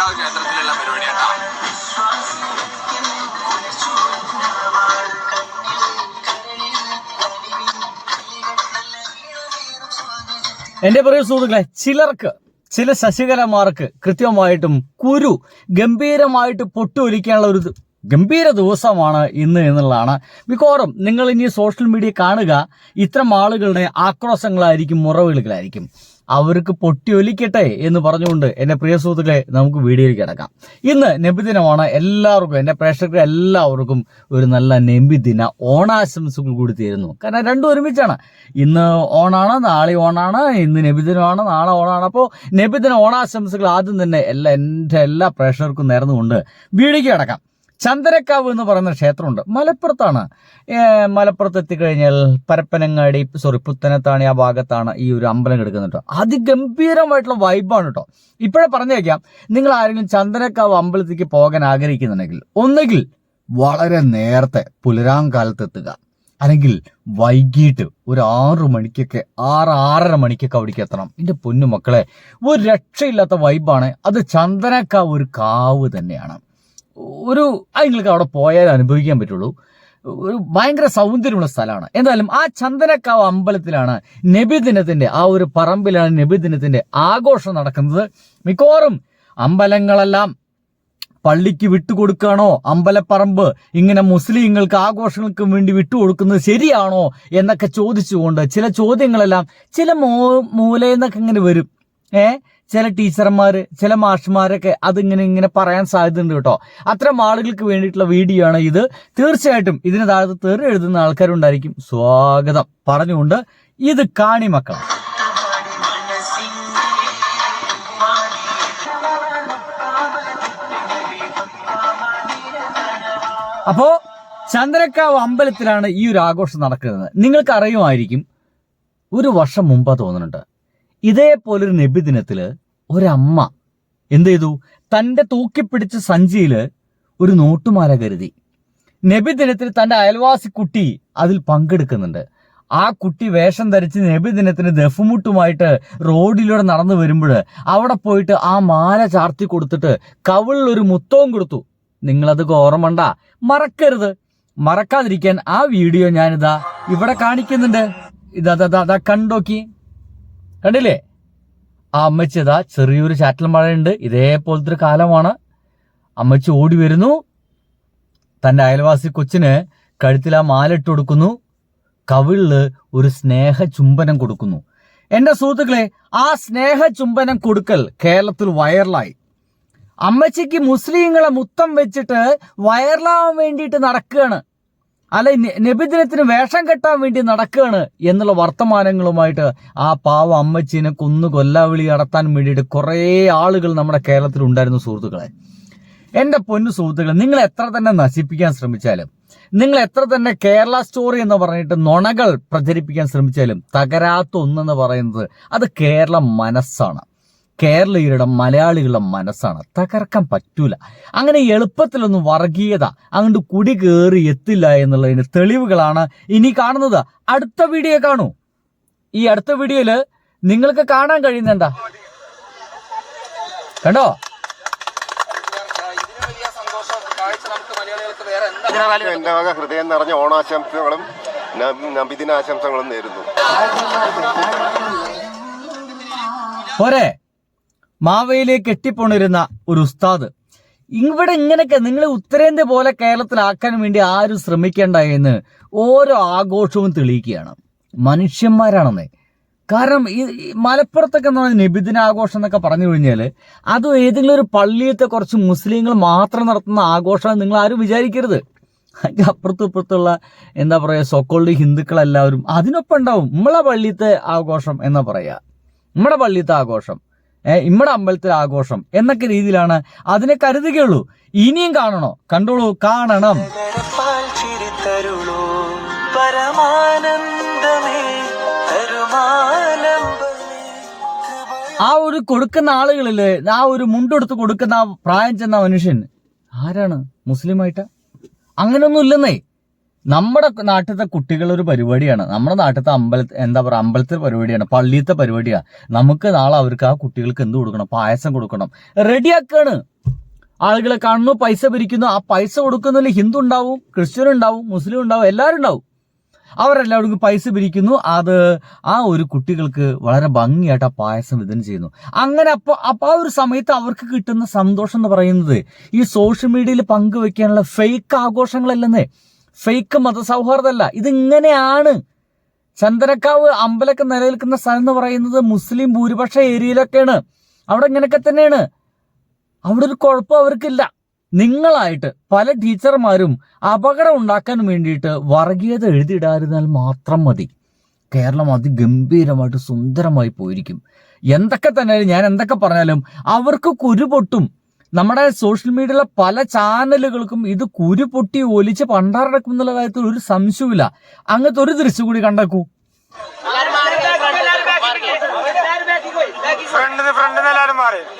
ചന്തരക്കാവ് ക്ഷേത്രത്തിലുള്ള പരിപാടിയാണ്. എന്റെ പ്രിയ സുഹൃത്തുക്കളെ, ചില ശശികലമാർക്ക് കൃത്യമായിട്ടും കുരു ഗംഭീരമായിട്ട് പൊട്ടുയൊലിക്കാനുള്ള ഒരു ഗംഭീര ദിവസമാണ് ഇന്ന് എന്നുള്ളതാണ്. മിക്കവാറും നിങ്ങൾ ഇനി സോഷ്യൽ മീഡിയ കാണുക, ഇത്തരം ആളുകളുടെ ആക്രോശങ്ങളായിരിക്കും, മുറവിളികളായിരിക്കും. അവർക്ക് പൊട്ടിയൊലിക്കട്ടെ എന്ന് പറഞ്ഞുകൊണ്ട് എന്റെ പ്രിയ സുഹൃത്തുക്കളെ, നമുക്ക് വീഡിയോയിലേക്ക് കിടക്കാം. ഇന്ന് നബിദിനമാണ്. എല്ലാവർക്കും, എന്റെ പ്രേക്ഷകർക്ക് എല്ലാവർക്കും ഒരു നല്ല നബിദിന ഓണാശംസകൾ കൂടി തീരുന്നു. കാരണം രണ്ടും ഒരുമിച്ചാണ്. ഇന്ന് ഓണാണ്, നാളെ ഓണാണ്, ഇന്ന് നബിദിനമാണ്, നാളെ ഓണാണ്. അപ്പോൾ നബിദിന ഓണാശംസകൾ ആദ്യം തന്നെ എൻ്റെ എല്ലാ പ്രേക്ഷകർക്കും നേർന്നുകൊണ്ട് വീഡിയോയ്ക്ക് കിടക്കാം. ചന്തരക്കാവ് എന്ന് പറയുന്ന ക്ഷേത്രമുണ്ട്, മലപ്പുറത്താണ്. മലപ്പുറത്ത് എത്തിക്കഴിഞ്ഞാൽ പരപ്പനങ്ങാടി പുത്തനത്താണി ആ ഭാഗത്താണ് ഈ ഒരു അമ്പലം കിടക്കുന്നത് കേട്ടോ. അതിഗംഭീരമായിട്ടുള്ള വൈബാണ് കേട്ടോ. ഇപ്പോഴേ പറഞ്ഞു വയ്ക്കാം, നിങ്ങൾ ആരെങ്കിലും ചന്തരക്കാവ് അമ്പലത്തിലേക്ക് പോകാൻ ആഗ്രഹിക്കുന്നുണ്ടെങ്കിൽ ഒന്നുകിൽ വളരെ നേരത്തെ പുലരാങ്കാലത്ത് എത്തുക, അല്ലെങ്കിൽ വൈകിട്ട് ഒരു 6 മണിക്കൊക്കെ 6-6:30 മണിക്കൊക്കെ അവിടേക്ക് എത്തണം. എൻ്റെ പൊന്നു മക്കളെ, ഒരു രക്ഷയില്ലാത്ത വൈബാണ് അത്. ചന്തരക്കാവ് ഒരു കാവ് തന്നെയാണ്. നിങ്ങൾക്ക് അവിടെ പോയാൽ അനുഭവിക്കാൻ പറ്റുള്ളൂ. ഒരു ഭയങ്കര സൗന്ദര്യമുള്ള സ്ഥലമാണ്. എന്തായാലും ആ ചന്ദനക്കാവ് അമ്പലത്തിലാണ് നബിദിനത്തിന്റെ, ആ ഒരു പറമ്പിലാണ് നബിദിനത്തിന്റെ ആഘോഷം നടക്കുന്നത്. മിക്കവാറും അമ്പലങ്ങളെല്ലാം പള്ളിക്ക് വിട്ടുകൊടുക്കുകയാണോ, അമ്പലപ്പറമ്പ് ഇങ്ങനെ മുസ്ലിങ്ങൾക്ക് ആഘോഷങ്ങൾക്ക് വേണ്ടി വിട്ടുകൊടുക്കുന്നത് ശരിയാണോ എന്നൊക്കെ ചോദിച്ചുകൊണ്ട് ചില ചോദ്യങ്ങളെല്ലാം ചില മൂലയെന്നൊക്കെ ഇങ്ങനെ വരും. ചില ടീച്ചർമാര്, ചില മാഷ്മാരൊക്കെ അതിങ്ങനെ പറയാൻ സാധ്യതയുണ്ട് കേട്ടോ. അത്തരം ആളുകൾക്ക് വേണ്ടിയിട്ടുള്ള വീഡിയോ ആണ് ഇത്. തീർച്ചയായിട്ടും ഇതിന് താഴത്ത് തെറി എഴുതുന്ന ആൾക്കാരുണ്ടായിരിക്കും. സ്വാഗതം പറഞ്ഞുകൊണ്ട് ഇത് കാണി മക്കൾ. അപ്പോ ചന്ദ്രക്കാവ് അമ്പലത്തിലാണ് ഈ ഒരു ആഘോഷം നടക്കുന്നത്. നിങ്ങൾക്ക് അറിയുമായിരിക്കും, ഒരു വർഷം മുമ്പ് തോന്നുന്നുണ്ട്, ഇതേപോലൊരു നബിദിനത്തില് ഒരമ്മ എന്ത് ചെയ്തു, തന്റെ തൂക്കിപ്പിടിച്ച സഞ്ചിയില് ഒരു നോട്ടുമാല കരുതി. നബിദിനത്തിൽ തന്റെ അയൽവാസി കുട്ടി അതിൽ പങ്കെടുക്കുന്നുണ്ട്. ആ കുട്ടി വേഷം ധരിച്ച് നബിദിനത്തിന് ദഫുമുട്ടുമായിട്ട് റോഡിലൂടെ നടന്നു വരുമ്പോൾ അവിടെ പോയിട്ട് ആ മാല ചാർത്തി കൊടുത്തിട്ട് കവിളിൽ ഒരു മുത്തവും കൊടുത്തു. നിങ്ങളത് ഓർമ്മണ്ട, മറക്കരുത്. മറക്കാതിരിക്കാൻ ആ വീഡിയോ ഞാനിതാ ഇവിടെ കാണിക്കുന്നുണ്ട്. ഇതാ കണ്ടോക്കി, കണ്ടില്ലേ? ആ അമ്മച്ചി ഇതാ ചെറിയൊരു ചാറ്റൽ മഴയുണ്ട്, ഇതേപോലത്തെ ഒരു കാലമാണ്. അമ്മച്ചി ഓടി വരുന്നു, തന്റെ അയൽവാസി കൊച്ചിന് കഴുത്തിൽ ആ മാല ഇട്ട് കൊടുക്കുന്നു, കവിളില് ഒരു സ്നേഹ ചുംബനം കൊടുക്കുന്നു. എന്റെ സുഹൃത്തുക്കളെ, ആ സ്നേഹ ചുംബനം കൊടുക്കൽ കേരളത്തിൽ വൈറലായി. അമ്മച്ചിക്ക് മുസ്ലിങ്ങളെ മുത്തം വെച്ചിട്ട് വൈറലാവാൻ വേണ്ടിയിട്ട് നടക്കുകയാണ്, അല്ല നബിദിനത്തിന് വേഷം കെട്ടാൻ വേണ്ടി നടക്കുകയാണ് എന്നുള്ള വർത്തമാനങ്ങളുമായിട്ട് ആ പാവ അമ്മച്ചീനെ കൊല്ലാവിളി നടത്താൻ വേണ്ടിയിട്ട് കുറേ ആളുകൾ നമ്മുടെ കേരളത്തിൽ ഉണ്ടായിരുന്നു. സുഹൃത്തുക്കളെ, എന്റെ പൊന്നു സുഹൃത്തുക്കളെ, നിങ്ങൾ എത്ര തന്നെ നശിപ്പിക്കാൻ ശ്രമിച്ചാലും, നിങ്ങൾ എത്ര തന്നെ കേരള സ്റ്റോറി എന്ന് പറഞ്ഞിട്ട് നുണകൾ പ്രചരിപ്പിക്കാൻ ശ്രമിച്ചാലും തകരാത്ത ഒന്നെന്ന് പറയുന്നത് അത് കേരള മനസ്സാണ്. കേരളീയരുടെ, മലയാളികളുടെ മനസ്സാണ്. തകർക്കാൻ പറ്റൂല. അങ്ങനെ എളുപ്പത്തിലൊന്നും വർഗീയത അങ്ങോട്ട് കുടി കയറി എത്തില്ല എന്നുള്ളതിന് തെളിവുകളാണ് ഇനി കാണുന്നത്. അടുത്ത വീഡിയോ കാണൂ. ഈ അടുത്ത വീഡിയോയില് നിങ്ങൾക്ക് കാണാൻ കഴിയുന്നുണ്ടാ, കണ്ടോ? എന്റെ വക ഹൃദയം നിറഞ്ഞ ഓണാശംസകളും നബിദിനാശംസകളും നേരുന്നു. പോരെ, മാവയിലേക്ക് എട്ടിപ്പോണിരുന്ന ഒരു ഉസ്താദ് ഇവിടെ ഇങ്ങനെയൊക്കെ നിങ്ങൾ ഉത്തരേന്ത്യ പോലെ കേരളത്തിലാക്കാൻ വേണ്ടി ആരും ശ്രമിക്കേണ്ട എന്ന് ഓരോ ആഘോഷവും തെളിയിക്കുകയാണ്. മനുഷ്യന്മാരാണെന്നേ. കാരണം ഈ മലപ്പുറത്തൊക്കെ എന്ന് പറഞ്ഞാൽ നബിദിനാഘോഷം എന്നൊക്കെ പറഞ്ഞു കഴിഞ്ഞാൽ അത് ഏതെങ്കിലും ഒരു പള്ളിയത്തെ കുറച്ച് മുസ്ലിങ്ങൾ മാത്രം നടത്തുന്ന ആഘോഷമാണ് നിങ്ങൾ ആരും വിചാരിക്കരുത്. അതിൻ്റെ അപ്പുറത്തും ഇപ്പുറത്തുള്ള എന്താ പറയുക സോക്കോൾഡ് ഹിന്ദുക്കളെല്ലാവരും അതിനൊപ്പം ഉണ്ടാവും. നമ്മളെ പള്ളിയത്തെ ആഘോഷം എന്നാ പറയുക, നമ്മുടെ പള്ളിയത്തെ ആഘോഷം, ഇമ്മടെ അമ്പലത്തിലെ ആഘോഷം എന്നൊക്കെ രീതിയിലാണ് അതിനെ കരുതുകയുള്ളൂ. ഇനിയും കാണണോ? കണ്ടോളൂ, കാണണം. ആ ഒരു കൊടുക്കുന്ന ആളുകളില്, ആ ഒരു മുണ്ടെടുത്ത് കൊടുക്കുന്ന ആ പ്രായം ചെന്ന മനുഷ്യൻ ആരാണ്? മുസ്ലിമായിട്ടാ? അങ്ങനെയൊന്നും ഇല്ലെന്നേ. നമ്മുടെ നാട്ടിലത്തെ കുട്ടികളൊരു പരിപാടിയാണ്, നമ്മുടെ നാട്ടിലത്തെ അമ്പലത്തെ പരിപാടിയാണ്, പള്ളിയത്തെ പരിപാടിയാണ്. നമുക്ക് നാളെ അവർക്ക് ആ കുട്ടികൾക്ക് എന്ത് കൊടുക്കണം? പായസം കൊടുക്കണം. റെഡിയാക്കാണ്. ആളുകളെ കാണുന്നു, പൈസ പിരിക്കുന്നു. ആ പൈസ കൊടുക്കുന്നതിൽ ഹിന്ദു ഉണ്ടാവും, ക്രിസ്ത്യൻ ഉണ്ടാവും, മുസ്ലിം ഉണ്ടാവും, എല്ലാവരും ഉണ്ടാവും. അവരെല്ലാവർക്കും പൈസ പിരിക്കുന്നു. അത് ആ ഒരു കുട്ടികൾക്ക് വളരെ ഭംഗിയായിട്ട് ആ പായസം വിതരണം ചെയ്യുന്നു. അങ്ങനെ അപ്പോൾ ആ ഒരു സമയത്ത് അവർക്ക് കിട്ടുന്ന സന്തോഷം എന്ന് പറയുന്നത് ഈ സോഷ്യൽ മീഡിയയിൽ പങ്കുവെക്കാനുള്ള ഫേക്ക് ആഘോഷങ്ങളല്ലെന്നേ, ഫേക്ക് മതസൗഹാർദ്ദമല്ല. ഇതിങ്ങനെയാണ്. ചന്ദനക്കാവ് അമ്പലമൊക്കെ നിലനിൽക്കുന്ന സ്ഥലം എന്ന് പറയുന്നത് മുസ്ലിം ഭൂരിപക്ഷ ഏരിയയിലൊക്കെയാണ്. അവിടെ ഇങ്ങനെയൊക്കെ തന്നെയാണ്. അവിടെ ഒരു കുഴപ്പം അവർക്കില്ല. നിങ്ങളായിട്ട് പല ടീച്ചർമാരും അപകടം ഉണ്ടാക്കാൻ വേണ്ടിയിട്ട് വർഗീയത എഴുതിയിടാതിരുന്നാൽ മാത്രം മതി. കേരളം അതിഗംഭീരമായിട്ട് സുന്ദരമായി പോയിരിക്കും. എന്തൊക്കെ തന്നെ ഞാൻ എന്തൊക്കെ പറഞ്ഞാലും അവർക്ക് കുരുപൊട്ടും. നമ്മുടെ സോഷ്യൽ മീഡിയയിലെ പല ചാനലുകൾക്കും ഇത് കുരുപൊട്ടി ഒലിച്ച് പണ്ടാറടക്കും എന്നുള്ള കാര്യത്തിൽ ഒരു സംശയവുമില്ല. അങ്ങനത്തെ ഒരു ദൃശ്യം കൂടി കണ്ടേക്കൂ.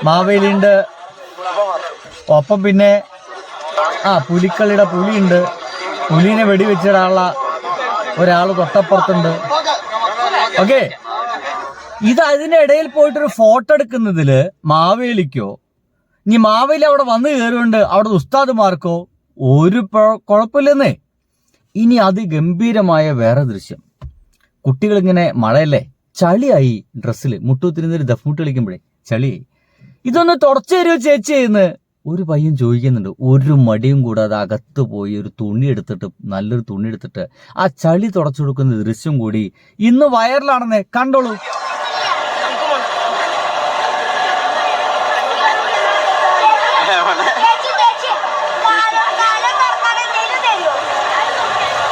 മാവേലിയുണ്ട്, ഒപ്പം പിന്നെ പുലിക്കളിയുടെ പുലിയുണ്ട്. പുലിനെ വെടിവെച്ചിടാനുള്ള ഒരാൾ തൊട്ടപ്പുറത്തുണ്ട്. ഓക്കെ, ഇത് അതിനിടയിൽ പോയിട്ടൊരു ഫോട്ടോ എടുക്കുന്നതില് മാവേലിക്കോ ഇനി മാവേലി അവിടെ വന്നു കയറുകൊണ്ട് അവിടെ ഉസ്താദുമാർക്കോ ഒരു കുഴപ്പമില്ലെന്നേ. ഇനി അതിഗംഭീരമായ വേറെ ദൃശ്യം. കുട്ടികളിങ്ങനെ മഴയല്ലേ, ചളിയായി ഡ്രസ്സിൽ, മുട്ടുത്തിരുന്നൊരു ദഫ്മുട്ട് കളിക്കുമ്പോഴേ ചളിയായി. ഇതൊന്ന് തുടച്ചു തരുമോ ചേച്ചി എന്ന് ഒരു പയ്യൻ ചോദിക്കുന്നുണ്ട്. ഒരു മടിയും കൂടാതെ അകത്ത് പോയി ഒരു തുണി എടുത്തിട്ട്, നല്ലൊരു തുണി എടുത്തിട്ട് ആ ചളി തുടച്ചു കൊടുക്കുന്ന ദൃശ്യം കൂടി ഇന്ന് വൈറലാണെന്നേ, കണ്ടോളൂ.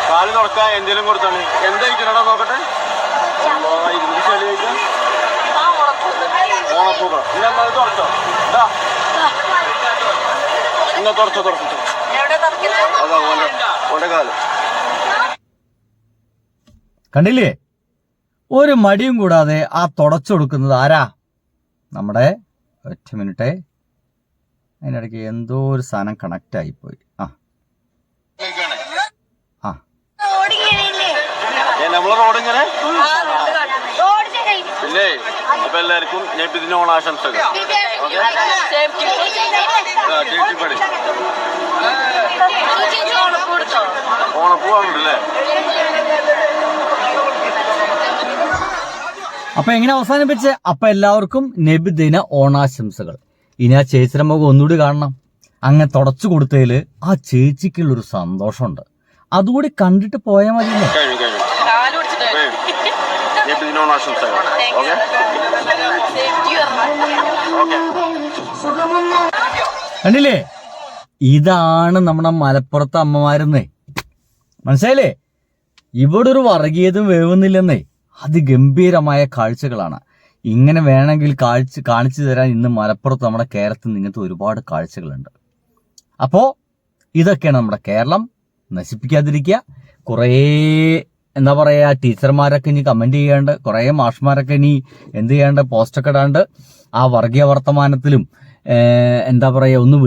കാല് തുറക്കാൻ എന്തെങ്കിലും കൊടുത്താണ്. എന്താ കഴിക്കണടാ നോക്കട്ടെ. ഓണപ്പൂക്കൾ തുറച്ചോ, ഇന്ന തുറച്ചോ തുറച്ചോ. അതാ ഓന്റെ കാല് കണ്ടില്ലേ? ഒരു മടിയും കൂടാതെ ആ തുടച്ചു കൊടുക്കുന്നത് ആരാ? നമ്മുടെ, ഒറ്റ മിനിറ്റേ, അതിനിടയ്ക്ക് എന്തോ ഒരു സാധനം കണക്റ്റ് ആയിപ്പോയി. നമ്മളെ റോഡ് ഇങ്ങനെ. പിന്നെ അപ്പൊ എല്ലാവർക്കും നബിദിന ഓണാശംസകൾ. ഓണപ്പൂവാണല്ലേ. അപ്പൊ എങ്ങനെ അവസാനിപ്പിച്ച് അപ്പൊ എല്ലാവർക്കും നബിദിന ഓണാശംസകൾ. ഇനി ആ ചേച്ചിയുടെ മുഖം ഒന്നുകൂടി കാണണം. അങ്ങനെ തുടച്ചു കൊടുത്തതിൽ ആ ചേച്ചിക്കുള്ളൊരു സന്തോഷമുണ്ട്. അതുകൂടി കണ്ടിട്ട് പോയാൽ മതി. കണ്ടില്ലേ? ഇതാണ് നമ്മുടെ മലപ്പുറത്തെ അമ്മമാരെന്നേ. മനസ്സിലായില്ലേ? ഇവിടെ ഒരു വർഗീയതും വേവുന്നില്ലെന്നേ. അതിഗംഭീരമായ കാഴ്ചകളാണ്. ഇങ്ങനെ വേണമെങ്കിൽ കാണിച്ചു തരാൻ ഇന്ന് മലപ്പുറത്ത്, നമ്മുടെ കേരളത്തിൽ ഇങ്ങനത്തെ ഒരുപാട് കാഴ്ചകളുണ്ട്. അപ്പോൾ ഇതൊക്കെയാണ് നമ്മുടെ കേരളം. നശിപ്പിക്കാതിരിക്കുക. കുറേ എന്താ പറയുക, ടീച്ചർമാരൊക്കെ ഇനി കമന്റ് ചെയ്യാണ്ട്, കുറേ മാഷ്മാരൊക്കെ ഇനി എന്ത് ചെയ്യാണ്ട്, പോസ്റ്റൊക്കെ ഇടാണ്ട് ആ വർഗീയ വർത്തമാനത്തിലും എന്താ പറയുക ഒന്നും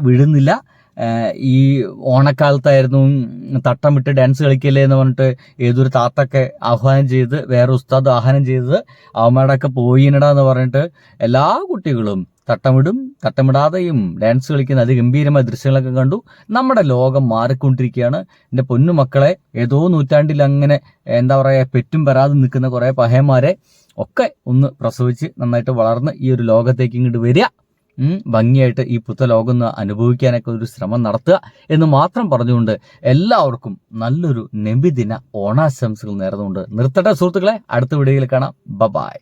വീഴുന്നില്ല. ഈ ഓണക്കാലത്തായിരുന്നു തട്ടം വിട്ട് ഡാൻസ് കളിക്കല്ലേ എന്ന് പറഞ്ഞിട്ട് ഏതൊരു താത്തൊക്കെ ആഹ്വാനം ചെയ്ത്, വേറെ ഉസ്താദ് ആഹ്വാനം ചെയ്തത് അവന്മാരുടെയൊക്കെ പോയിടാന്ന് പറഞ്ഞിട്ട് എല്ലാ കുട്ടികളും തട്ടമിടാതെയും ഡാൻസ് കളിക്കുന്ന അതിഗംഭീരമായ ദൃശ്യങ്ങളൊക്കെ കണ്ടു. നമ്മുടെ ലോകം മാറിക്കൊണ്ടിരിക്കുകയാണ്. എൻ്റെ പൊന്നു മക്കളെ, ഏതോ നൂറ്റാണ്ടിൽ അങ്ങനെ എന്താ പറയുക പെറ്റും പെറാതെ നിൽക്കുന്ന കുറേ പഹയന്മാരെ ഒക്കെ ഒന്ന് പ്രസവിച്ച് നന്നായിട്ട് വളർന്ന് ഈ ഒരു ലോകത്തേക്ക് ഇങ്ങോട്ട് വരിക, ഭംഗിയായിട്ട് ഈ പുത്ത ലോകം ഒന്ന് അനുഭവിക്കാനൊക്കെ ഒരു ശ്രമം നടത്തുക എന്ന് മാത്രം പറഞ്ഞുകൊണ്ട് എല്ലാവർക്കും നല്ലൊരു നബിദിന ഓണാശംസകൾ നേർന്നുകൊണ്ട് നിർത്തട്ടെ സുഹൃത്തുക്കളെ. അടുത്ത വീഡിയോയിൽ കാണാം. ബൈ.